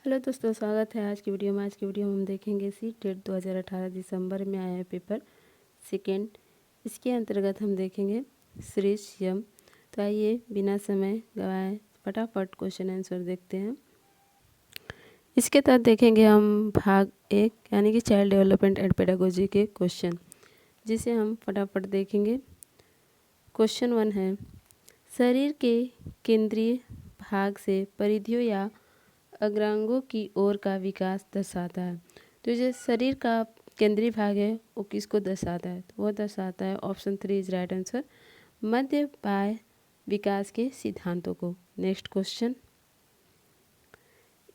Hello दोस्तों, स्वागत है आज की वीडियो में। आज की वीडियो में हम देखेंगे सी टेट 2018 दिसंबर में आया है पेपर सेकेंड। इसके अंतर्गत हम देखेंगे सीरीज यम। तो आइए बिना समय गवाए फटाफट क्वेश्चन आंसर देखते हैं। इसके तहत देखेंगे हम भाग 1 यानी कि चाइल्ड डेवलपमेंट एंड पेडागोजी के क्वेश्चन, जिसे हम फटाफट देखेंगे। क्वेश्चन 1 है, शरीर के केंद्रीय भाग से परिधियों या अग्रांगों की ओर का विकास दर्शाता है। तो जो शरीर का केंद्रीय भाग है वो किसको दर्शाता है? तो वो दर्शाता है, ऑप्शन 3 इज राइट आंसर, मध्य बाह्य विकास के सिद्धांतों को। नेक्स्ट क्वेश्चन,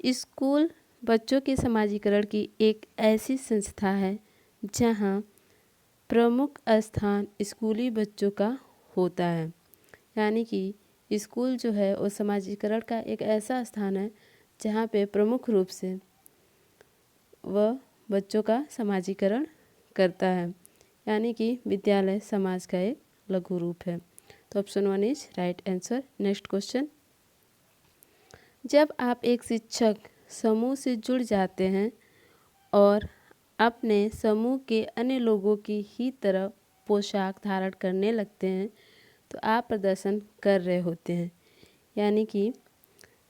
स्कूल बच्चों के समाजीकरण की एक ऐसी संस्था है जहां प्रमुख स्थान स्कूली बच्चों का होता है। यानी कि स्कूल जो है वो समाजीकरण का एक ऐसा स्थान है जहाँ पे प्रमुख रूप से वह बच्चों का समाजीकरण करता है। यानी कि विद्यालय समाज का एक लघु रूप है। तो option 1 is right answer. Next question, जब आप एक शिक्षक समूह से जुड़ जाते हैं और अपने समूह के अन्य लोगों की ही तरह पोशाक धारण करने लगते हैं तो आप प्रदर्शन कर रहे होते हैं। यानी कि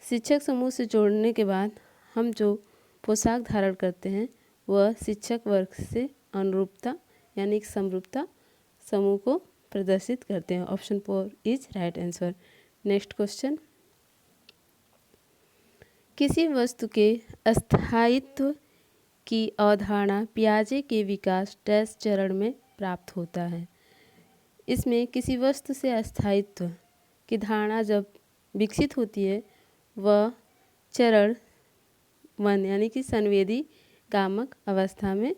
शिक्षक समूह से जोड़ने के बाद हम जो पोशाक धारण करते हैं वह शिक्षक वर्ग से अनुरूपता यानी कि समरूपता समूह को प्रदर्शित करते हैं। Option 4 is right answer. Next question, किसी वस्तु के अस्थायित्व की अवधारणा पियाजे के विकास डैश चरण में प्राप्त होता है। इसमें किसी वस्तु से अस्थायित्व की धारणा जब विकसित होती है वह चरण 1 यानी कि संवेदी कामक अवस्था में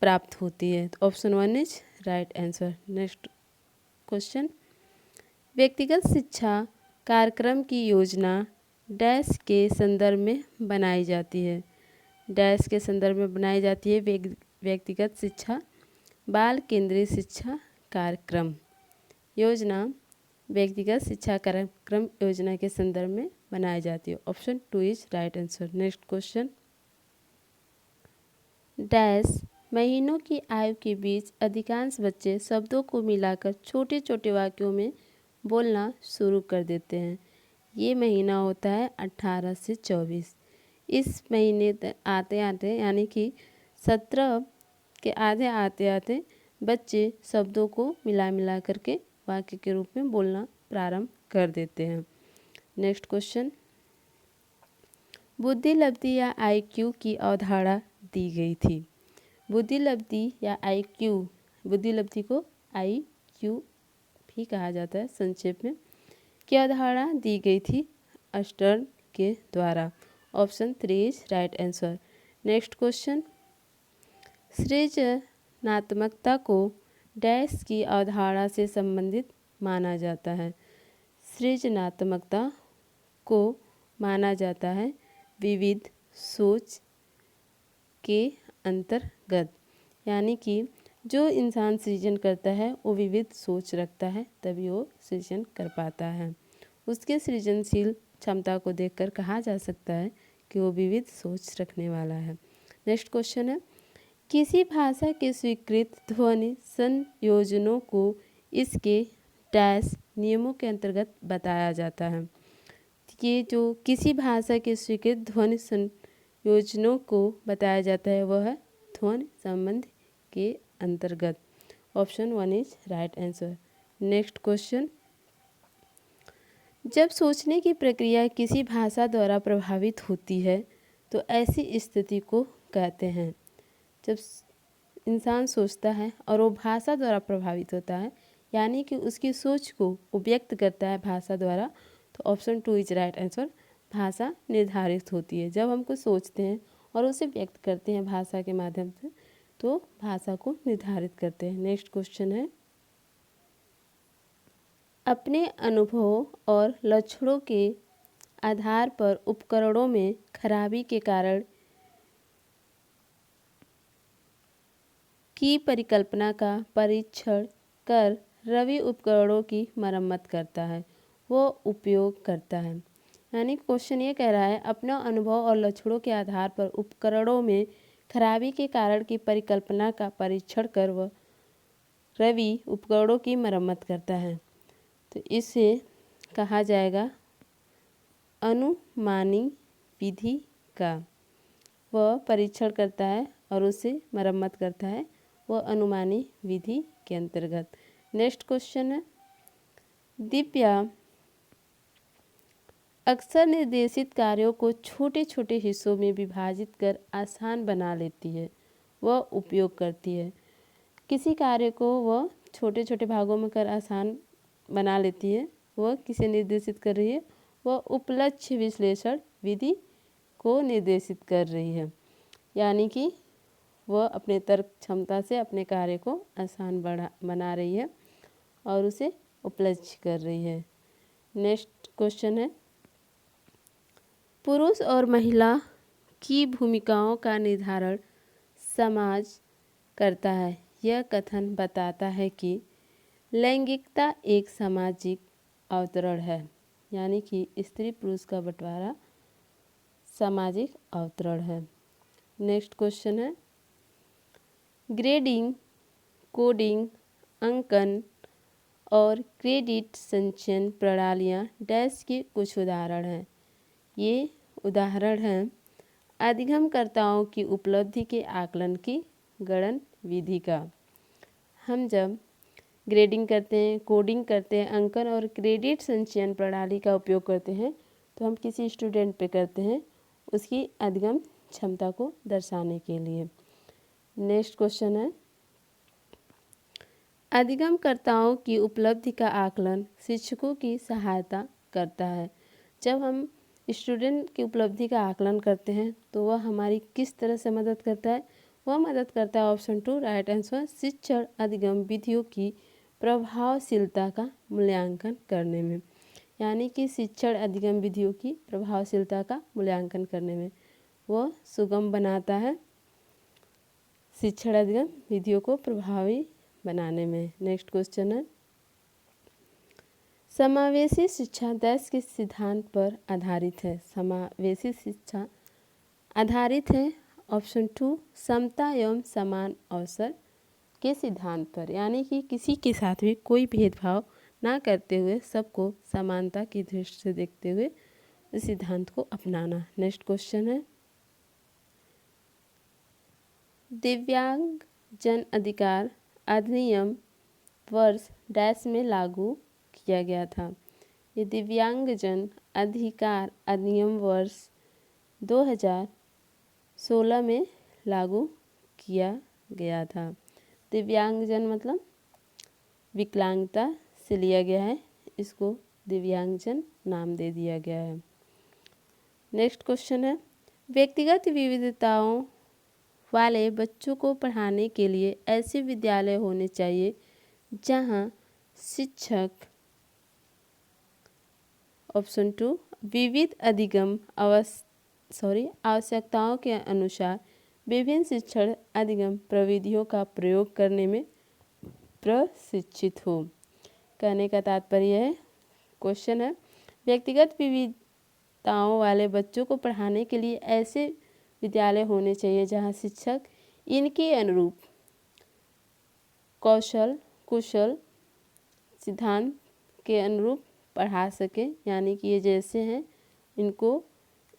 प्राप्त होती है। तो option 1 is right answer. Next question, व्यक्तिगत शिक्षा कार्यक्रम की योजना डैश के संदर्भ में बनाई जाती है। डैश के संदर्भ में बनाई जाती है व्यक्तिगत शिक्षा बाल केंद्रीय शिक्षा कार्यक्रम योजना व्यक्तिगत शिक्षा कार्यक्रम योजना के संदर्भ में बनाई जाती है। Option 2 is right answer. Next question, dash महीनों की आयु के बीच अधिकांश बच्चे शब्दों को मिलाकर छोटे छोटे वाक्यों में बोलना शुरू कर देते हैं। ये महीना होता है 18 से 24। इस महीने आते आते यानी कि 17 के आधे आते आते बच्चे शब्दों को मिला करके वाक्य के रूप में बोलना प्रारंभ कर देते हैं। नेक्स्ट क्वेश्चन, बुद्धिलब्धि या आईक्यू की अवधारणा दी गई थी। बुद्धिलब्धि या आईक्यू, बुद्धिलब्धि को आईक्यू भी कहा जाता है संक्षेप में, की अवधारणा दी गई थी अस्टर्न के द्वारा। Option 3 is right answer. Next question, सृजनात्मकता को डैश की अवधारणा से संबंधित माना जाता है। सृजनात्मकता को माना जाता है विविध सोच के अंतर्गत। यानी कि जो इंसान सृजन करता है वो विविध सोच रखता है तभी वो सृजन कर पाता है। उसके सृजनशील क्षमता को देखकर कहा जा सकता है कि वो विविध सोच रखने वाला है। नेक्स्ट क्वेश्चन है, किसी भाषा के स्वीकृत ध्वनि संयोजनों को इसके डैश नियमों के अंतर्गत बताया जाता है। ये जो किसी भाषा के स्वीकृत ध्वनि संयोजनों को बताया जाता है वह है ध्वनि संबंध के अंतर्गत। Option 1 is right answer. Next question, जब सोचने की प्रक्रिया किसी भाषा द्वारा प्रभावित होती है तो ऐसी स्थिति को कहते हैं। जब इंसान सोचता है और वो भाषा द्वारा प्रभावित होता है यानी कि उसकी सोच को वो व्यक्त करता है भाषा द्वारा, तो ऑप्शन 2 इज राइट आंसर। भाषा निर्धारित होती है जब हम कुछ सोचते हैं और उसे व्यक्त करते हैं भाषा के माध्यम से तो भाषा को निर्धारित करते हैं। नेक्स्ट क्वेश्चन है, अपने अनुभवों और लक्षणों के आधार पर उपकरणों में खराबी के कारण की परिकल्पना का परीक्षण कर रवि उपकरणों की मरम्मत करता है, वो उपयोग करता है। यानी क्वेश्चन ये कह रहा है अपना अनुभव और लक्षणों के आधार पर उपकरणों में खराबी के कारण की परिकल्पना का परीक्षण कर वह रवि उपकरणों की मरम्मत करता है। तो इसे कहा जाएगा अनुमानी विधि का। वह परीक्षण करता है और उसे मरम्मत करता है, वह अनुमानी विधि के अंतर्गत। नेक्स्ट क्वेश्चन है दिव्या अक्सर निर्देशित कार्यों को छोटे छोटे हिस्सों में विभाजित कर आसान बना लेती है। वह उपयोग करती है। किसी कार्य को वह छोटे छोटे भागों में कर आसान बना लेती है। वह किसे निर्देशित कर रही है? वह उपलक्ष्य विश्लेषण विधि को निर्देशित कर रही है। यानी कि वह अपने तर्क क्षमता से अपने कार्य को आसान बना रही है और उसे उपलक्ष्य कर रही है। नेक्स्ट क्वेश्चन है पुरुष और महिला की भूमिकाओं का निर्धारण समाज करता है। यह कथन बताता है कि लैंगिकता एक सामाजिक अवतरण है। यानी कि स्त्री पुरुष का बंटवारा सामाजिक अवतरण है। नेक्स्ट क्वेश्चन है ग्रेडिंग, कोडिंग, अंकन और क्रेडिट संचयन प्रणालियाँ डैश के कुछ उदाहरण हैं। ये उदाहरण हैं अधिगमकर्ताओं की उपलब्धि के आकलन की गणन विधि का। हम जब ग्रेडिंग करते हैं, कोडिंग करते हैं, अंकन और क्रेडिट संचयन प्रणाली का उपयोग करते हैं तो हम किसी स्टूडेंट पे करते हैं उसकी अधिगम क्षमता को दर्शाने के लिए। नेक्स्ट क्वेश्चन है अधिगमकर्ताओं की उपलब्धि का आकलन शिक्षकों की सहायता करता है। जब हम स्टूडेंट की उपलब्धि का आकलन करते हैं तो वह हमारी किस तरह से मदद करता है? वह मदद करता है ऑप्शन 2 राइट आंसर शिक्षण अधिगम विधियों की प्रभावशीलता का मूल्यांकन करने में। यानी कि शिक्षण अधिगम विधियों की प्रभावशीलता का मूल्यांकन करने में वह सुगम बनाता है शिक्षण अधिगम विधियों को प्रभावी बनाने में। नेक्स्ट क्वेश्चन है समावेशी शिक्षा डैश के सिद्धांत पर आधारित है। समावेशी शिक्षा आधारित है ऑप्शन 2 समता एवं समान अवसर के सिद्धांत पर। यानी कि किसी के साथ भी कोई भेदभाव ना करते हुए सबको समानता की दृष्टि से देखते हुए इस सिद्धांत को अपनाना। नेक्स्ट क्वेश्चन है दिव्यांग जन अधिकार अधिनियम वर्ष डैश में लागू किया गया था। ये दिव्यांगजन अधिकार अधिनियम वर्ष 2016 में लागू किया गया था। दिव्यांगजन मतलब विकलांगता से लिया गया है, इसको दिव्यांगजन नाम दे दिया गया है। नेक्स्ट क्वेश्चन है व्यक्तिगत विविधताओं वाले बच्चों को पढ़ाने के लिए ऐसे विद्यालय होने चाहिए जहां शिक्षक ऑप्शन 2 विविध अधिगम आवश्यकताओं के अनुसार विभिन्न शिक्षण अधिगम प्रविधियों का प्रयोग करने में प्रशिक्षित हो। कहने का तात्पर्य है क्वेश्चन है व्यक्तिगत विविधताओं वाले बच्चों को पढ़ाने के लिए ऐसे विद्यालय होने चाहिए जहां शिक्षक इनके अनुरूप कुशल सिद्धांत के अनुरूप पढ़ा सके। यानी कि ये जैसे हैं इनको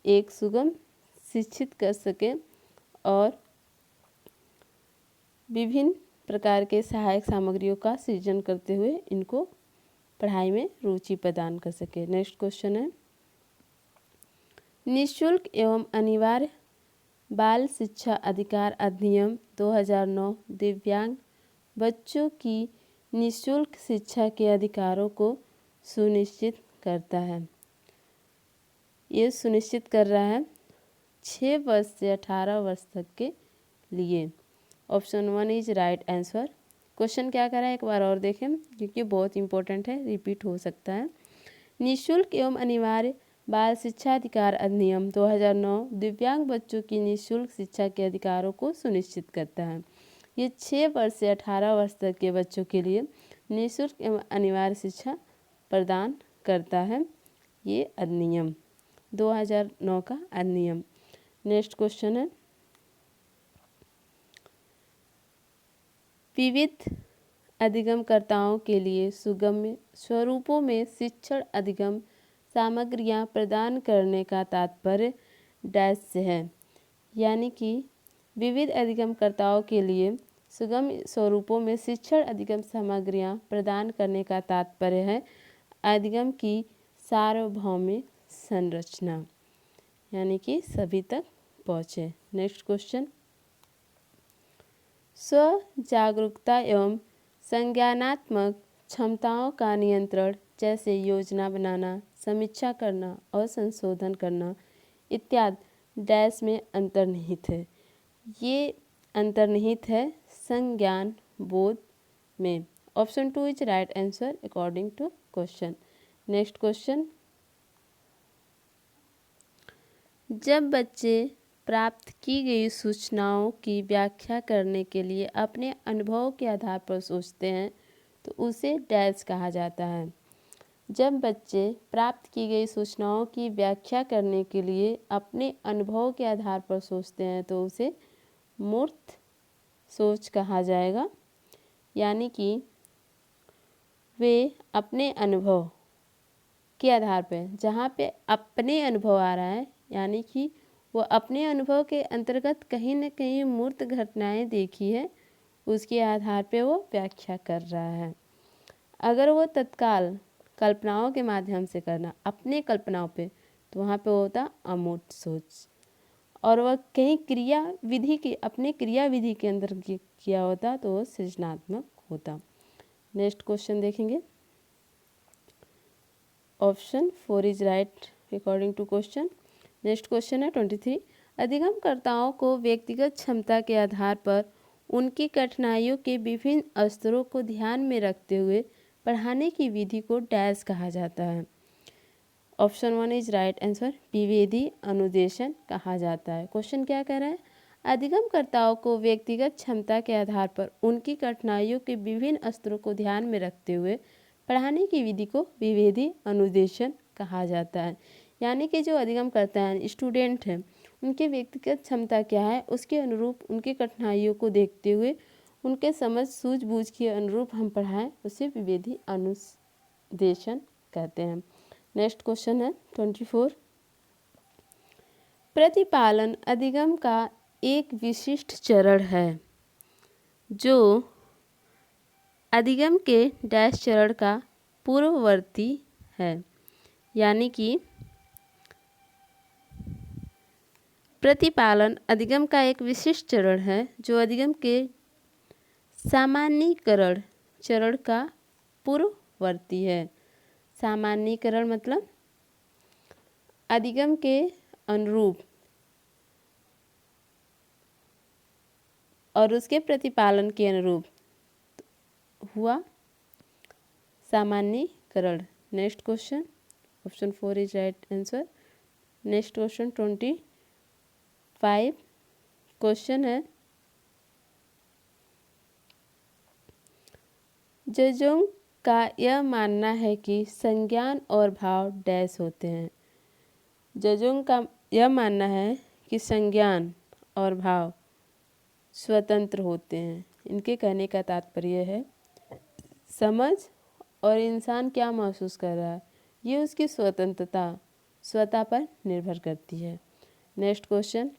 एक सुगम शिक्षित कर सके और विभिन्न प्रकार के सहायक सामग्रियों का सृजन करते हुए इनको पढ़ाई में रुचि प्रदान कर सके। नेक्स्ट क्वेश्चन है निःशुल्क एवं अनिवार्य बाल शिक्षा अधिकार अधिनियम 2009 दिव्यांग बच्चों की निःशुल्क शिक्षा के अधिकारों को सुनिश्चित करता है। ये सुनिश्चित कर रहा है 6 वर्ष से 18 वर्ष तक के लिए। Option 1 is right answer. Question क्या कर रहा है एक बार और देखें क्योंकि बहुत इंपॉर्टेंट है, रिपीट हो सकता है। निःशुल्क एवं अनिवार्य बाल शिक्षा अधिकार अधिनियम 2009 दिव्यांग बच्चों की निःशुल्क शिक्षा के अधिकारों को सुनिश्चित करता है। ये 6 वर्ष से 18 वर्ष तक के बच्चों के लिए निःशुल्क एवं अनिवार्य शिक्षा प्रदान करता है ये अधिनियम। 2009 का अधिनियम। नेक्स्ट क्वेश्चन है, विविध अधिगमकर्ताओं के लिए सुगम्य स्वरूपों में शिक्षण अधिगम सामग्रियां प्रदान करने का तात्पर्य डैश से है। यानी कि विविध अधिगमकर्ताओं के लिए सुगम्य स्वरूपों में शिक्षण अधिगम सामग्रियां प्रदान करने का तात्पर्य है अधिगम की सार्वभौमिक संरचना, यानी कि सभी तक पहुँचे। नेक्स्ट क्वेश्चन, स्व जागरूकता एवं संज्ञानात्मक क्षमताओं का नियंत्रण जैसे योजना बनाना, समीक्षा करना और संशोधन करना इत्यादि डैश में अंतर्निहित है। ये अंतर्निहित है संज्ञान बोध में। Option 2 is right answer according to question. Next question, जब बच्चे प्राप्त की गई सूचनाओं की व्याख्या करने के लिए अपने अनुभव के आधार पर सोचते हैं तो उसे डैश कहा जाता है। जब बच्चे प्राप्त की गई सूचनाओं की व्याख्या करने के लिए अपने अनुभव के आधार पर सोचते हैं तो उसे मूर्त सोच कहा जाएगा। यानी कि वे अपने अनुभव के आधार पर, जहाँ पे अपने अनुभव आ रहा है, यानी कि वो अपने अनुभव के अंतर्गत कहीं न कहीं मूर्त घटनाएं देखी है, उसके आधार पे वो व्याख्या कर रहा है। अगर वो तत्काल कल्पनाओं के माध्यम से करना अपने कल्पनाओं पे, तो वहाँ पे होता अमूर्त सोच। और वह कहीं क्रिया विधि के अपने क्रिया विधि के अंदर किया होता तो वो सृजनात्मक होता। नेक्स्ट क्वेश्चन देखेंगे, option 4 is right according to question. Next question है 23, अधिगमकर्ताओं को व्यक्तिगत क्षमता के आधार पर उनकी कठिनाइयों के विभिन्न स्तरों को ध्यान में रखते हुए पढ़ाने की विधि को डैश कहा जाता है। ऑप्शन 1 इज राइट आंसर विभेदी अनुदेशन कहा जाता है। क्वेश्चन क्या कह रहा है, अधिगमकर्ताओं को व्यक्तिगत क्षमता के आधार पर उनकी कठिनाइयों के विभिन्न स्तरों को ध्यान में रखते हुए पढ़ाने की विधि को विभेदी अनुदेशन कहा जाता है। यानी कि जो अधिगमकर्ता हैं, स्टूडेंट हैं, उनके व्यक्तिगत क्षमता क्या है उसके अनुरूप उनकी कठिनाइयों को देखते हुए उनके समझ सूझबूझ के अनुरूप हम पढ़ाएं, उसे विभेदी अनुदेशन कहते हैं। नेक्स्ट क्वेश्चन है 24, प्रतिपालन अधिगम का एक विशिष्ट चरण है जो अधिगम के डैश चरण का पूर्ववर्ती है। यानी कि प्रतिपालन अधिगम का एक विशिष्ट चरण है जो अधिगम के सामान्यीकरण चरण का पूर्ववर्ती है। सामान्यीकरण मतलब अधिगम के अनुरूप और उसके प्रतिपालन के अनुरूप हुआ सामान्यीकरण। Next question, option 4 is right answer. Next question 25 question है, जजों का यह मानना है कि संज्ञान और भाव डैश होते हैं। जजों का यह मानना है कि संज्ञान और भाव स्वतंत्र होते हैं। इनके कहने का तात्पर्य है समझ और इंसान क्या महसूस कर रहा है ये उसकी स्वतंत्रता स्वतः पर निर्भर करती है। नेक्स्ट क्वेश्चन,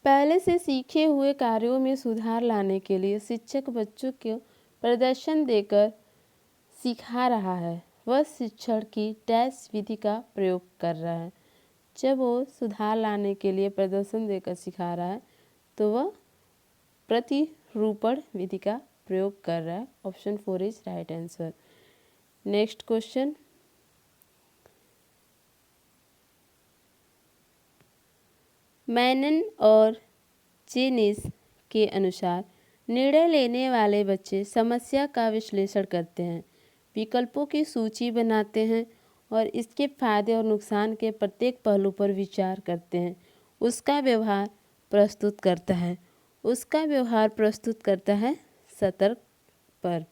पहले से सीखे हुए कार्यों में सुधार लाने के लिए शिक्षक बच्चों को प्रदर्शन देकर सिखा रहा है, वह शिक्षण की डैश विधि का प्रयोग कर रहा है। जब वो सुधार लाने के लिए प्रदर्शन देकर सिखा रहा है तो वह प्रतिरूपण विधि का प्रयोग कर रहा है। Option 4 is right answer. Next question, मैनन और चेनिस के अनुसार निर्णय लेने वाले बच्चे समस्या का विश्लेषण करते हैं, विकल्पों की सूची बनाते हैं और इसके फायदे और नुकसान के प्रत्येक पहलू पर विचार करते हैं। उसका व्यवहार प्रस्तुत करता है सतर्क पर।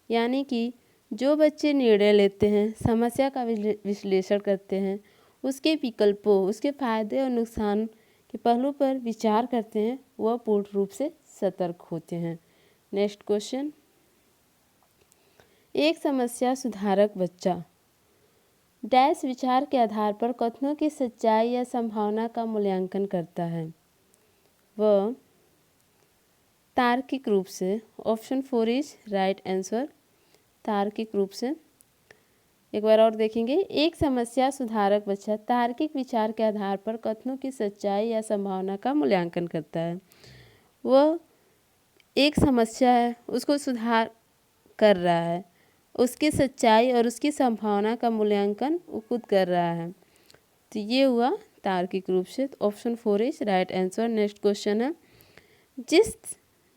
यानी कि जो बच्चे निर्णय लेते हैं, समस्या का विश्लेषण करते हैं, उसके विकल्पों, उसके फायदे और नुकसान के पहलू पर विचार करते हैं, वह पूर्ण रूप से सतर्क होते हैं। नेक्स्ट क्वेश्चन, एक समस्या सुधारक बच्चा डैश विचार के आधार पर कथनों की सच्चाई या संभावना का मूल्यांकन करता है। वह तार्किक रूप से, ऑप्शन 4 इज राइट आंसर, तार्किक रूप से। एक बार और देखेंगे, एक समस्या सुधारक बच्चा तार्किक विचार के आधार पर कथनों की सच्चाई या संभावना का मूल्यांकन करता है। वह एक समस्या है, उसको सुधार कर रहा है, उसकी सच्चाई और उसकी संभावना का मूल्यांकन वो खुद कर रहा है, तो ये हुआ तार्किक रूप से। Option 4 is right answer. Next question है, जिस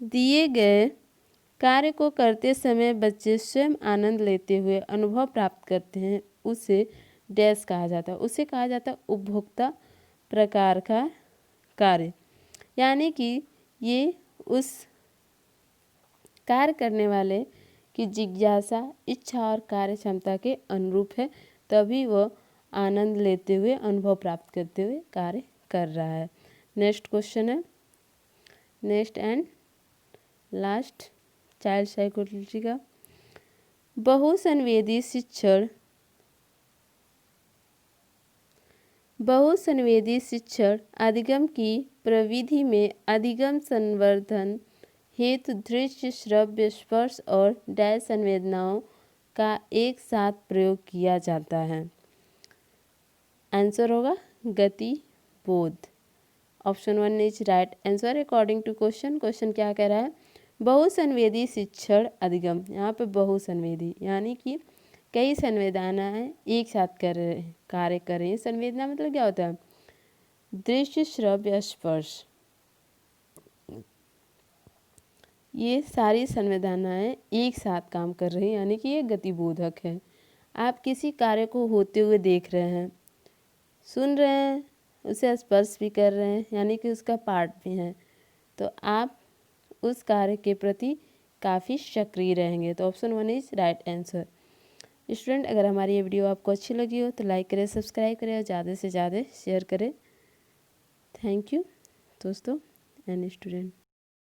दिए गए कार्य को करते समय बच्चे स्वयं आनंद लेते हुए अनुभव प्राप्त करते हैं, उसे डैश कहा जाता है। उसे कहा जाता है उपभोक्ता प्रकार का कार्य, यानी कि ये उस कार्य करने वाले की जिज्ञासा, इच्छा और कार्य क्षमता के अनुरूप है, तभी वह आनंद लेते हुए, अनुभव प्राप्त करते हुए कार्य कर रहा है। नेक्स्ट क्वेश्चन है, next and last child psychology का, बहुसंवेदी शिक्षण अधिगम की प्रविधि में अधिगम संवर्धन हेतु दृश्य, श्रव्य, स्पर्श और डैश संवेदनाओं का एक साथ प्रयोग किया जाता है। आंसर होगा गति बोध। Option 1 is right answer according to question. Question क्या कह रहा है, बहुसंवेदी शिक्षण अधिगम, यहाँ पे बहुसंवेदी यानी कि कई संवेदनाएं एक साथ कार्य कर रही हैं। संवेदना मतलब क्या होता है, दृश्य, श्रव्य, स्पर्श, ये सारी संवेदनाएं एक साथ काम कर रही हैं, यानी कि ये गतिबोधक है। आप किसी कार्य को होते हुए देख रहे हैं, सुन रहे हैं, उसे स्पर्श भी कर रहे हैं, यानी कि उसका पार्ट भी है, तो आप उस कार्य के प्रति काफ़ी सक्रिय रहेंगे। तो option 1 is right answer. Student, अगर हमारी ये वीडियो आपको अच्छी लगी हो तो लाइक करें, सब्सक्राइब करें और ज़्यादा से ज़्यादा शेयर करें। थैंक यू दोस्तों एंड स्टूडेंट।